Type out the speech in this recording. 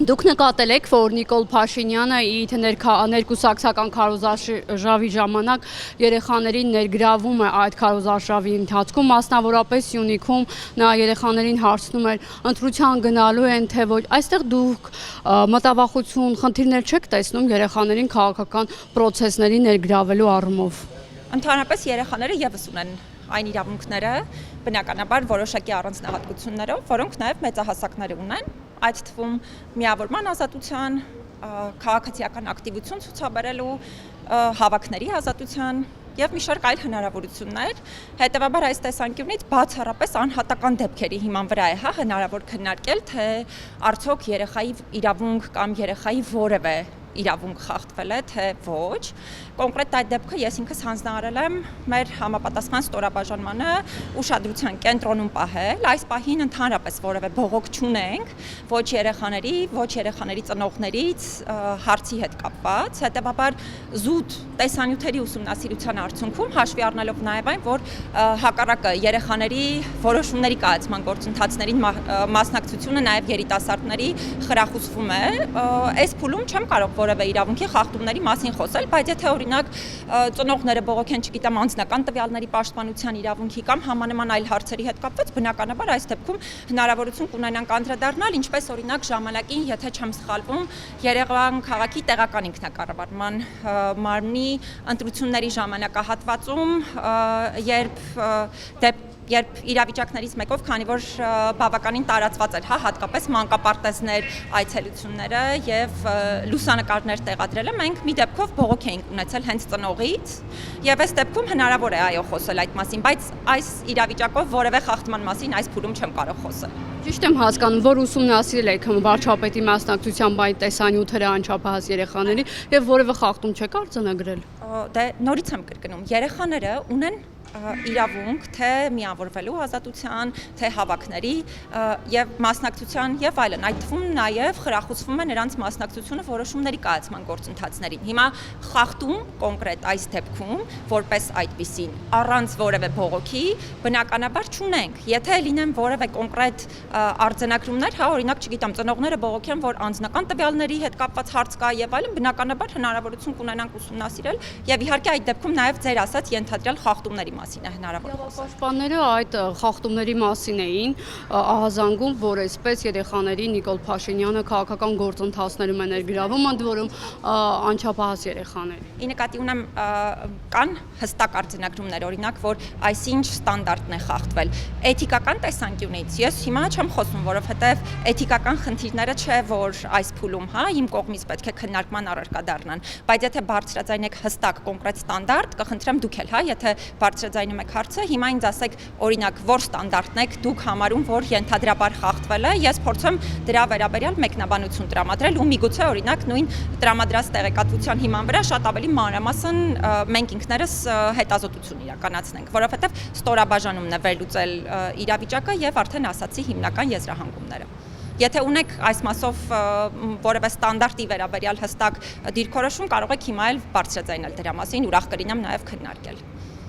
Դուք նկատել եք, որ Նիկոլ Փաշինյանը իր ներկուսակցական քարոզարշավի ժամանակ երեխաներին ներգրավում է այդ քարոզարշավի ընթացքում, մասնավորապես Սյունիքում նա երեխաներին հարցնում էր ընտրության գնալու են թե ոչ, այստեղ դուք մտավախություն, խնդիրներ չեք տեսնում երեխաներին քաղաքական պրոցեսների ներգրավելու առումով։ Ընդհանրապես երեխաները ևս ունեն այն իրավունքները, բնականաբար որոշակի առանձնահատկություններով, որոնք նաև մեծահասակները ունեն, այդ թվում միավորման ազատության, քաղաքացիական ակտիվություն ցուցաբերելու, հավաքների ազատության եւ մի շարք այլ հնարավորություններ, հետեւաբար այս տեսանկյունից բացառապես անհատական դեպքերի հիման վրա է հնարավոր քննարկել, թե արդյոք երեխայի իրավունք կամ երեխայի որևէ իրավունք խախտվել է, թե ոչ։ Կոնկրետ այդ դեպքը ես ինքս հանձնարարել եմ մեր համապատասխան ստորաբաժանմանը ուշադրության կենտրոնում պահել, այս պահին ընդհանրապես որևէ բողոք չունենք, ոչ երեխաների ծնողներից հարցի հետ կապված, հետեւաբար զուտ տեսանյութերի ուսումնասիրության արդյունքում հաշվի առնելով նաև այն, որ հակառակը երեխաների որոշումների կայացման գործընթացներին մասնակցությունը նաև երիտասարդների խրախուսվում է, այս փուլում չեմ կարող որևէ իրավունքի խախտումների մասին խոսել, բայց եթե օրինակ ծնողները բողոքեն, չգիտեմ, անձնական տվյալների պաշտպանության իրավունքի կամ համանման այլ հարցերի հետ կապված, բնականաբար այս դեպքում հնարավորություն կունենանք անդրադառնալ, ինչպես օրինակ ժամանակին, եթե չեմ սխալվում, Երևան քաղաքի տեղական ինքնակառավարման մարմնի ընտրությունների ժամանակահատվածում, երբ իրավիճակներից մեկով, քանի որ բավականին տարածված էր, հատկապես մանկապարտեզներ, այցելությունները եւ լուսանկարներ տեղադրելը, մենք մի դեպքով բողոք էինք ունեցել հենց ծնողից եւ այս դեպքում հնարավոր է այո խոսել այդ մասին, բայց այս իրավիճակով որևէ խախտման մասին այս փուլում չեմ կարող խոսել։ Ճիշտ եմ հասկանում, որ ուսումնասիրել եք վարչապետի մասնակցությամբ այդ տեսանյութերը անչափահաս երեխաների եւ որևէ խախտում չեք արձանագրել։ Դե նորից եմ կրկնում, երեխաները ունեն իրավունք թե միավորվելու ազատության, թե հավաքների եւ մասնակցության եւ այլն, այդ թվում նաեւ խրախուսվում է նրանց մասնակցությունը որոշումների կայացման գործընթացներին։ Հիմա խախտում կոնկրետ այս դեպքում որպես այդպիսին առանց որևէ բողոքի բնականաբար չունենք։ Եթե լինեն որևէ կոնկրետ արձանագրումներ, օրինակ, չգիտեմ, ծնողները բողոքեն, որ անձնական տվյալների հետ կապված հարց կա եւ այլն, բնականաբար հնարավորություն կունենանք ուսումնասիրել եւ իհարկե այդ դեպքում նաեւ ձեր ասած ենթադրյալ խախտումների մասին է հնարավոր խոսել։ Պաշտպանները այդ խախտումների մասին էին ահազանգում, որ այսպես երեխաների Նիկոլ Փաշինյանը քաղաքական գործընթացներում է ներգրավում, ընդ որում անչափահաս երեխաներ։ Ի նկատի ունեմ կան հստակ արձանագրումներ, օրինակ, որ այսինչ ստանդարտն է խախտվել։ Էթիկական տեսանկյունից ես հիմա չեմ խոսում, որովհետև էթիկական խնդիրները չէ, որ այս փուլում, իմ կողմից պետք է քննարկման առարկա դառնան, բայց եթե բարձրաձայնեք հստակ կոնկրետ ստանդարտ, կխնդրեմ դուք էլ, եթե բարձրաձայնում եք հարցը, հիմա ինձ ասեք, օրինակ, որ ստանդարտն եք դուք համարում, որ ենթադրաբար խախտվել է, ես փորձեմ դրա վերաբերյալ մեկնաբանություն տրամադրել ու միգուցե օրինակ նույն տրամադրած տեղեկատվության հիման վրա շատ ավելի մանրամասն մենք ինքներս հետազոտություն իրականացնենք, որովհետև ստորաբաժանումն է վերլուծել իրավիճակը եւ արդեն ասացի հիմնական եզրահանգումները։ Եթե ունեք այս մասով որևէ ստանդարտի վերաբերյալ հստակ դիրքորոշում, կարող եք հիմա էլ բարձրաձայնել դրա մասին, ուրախ կլինեմ նաև քննարկել։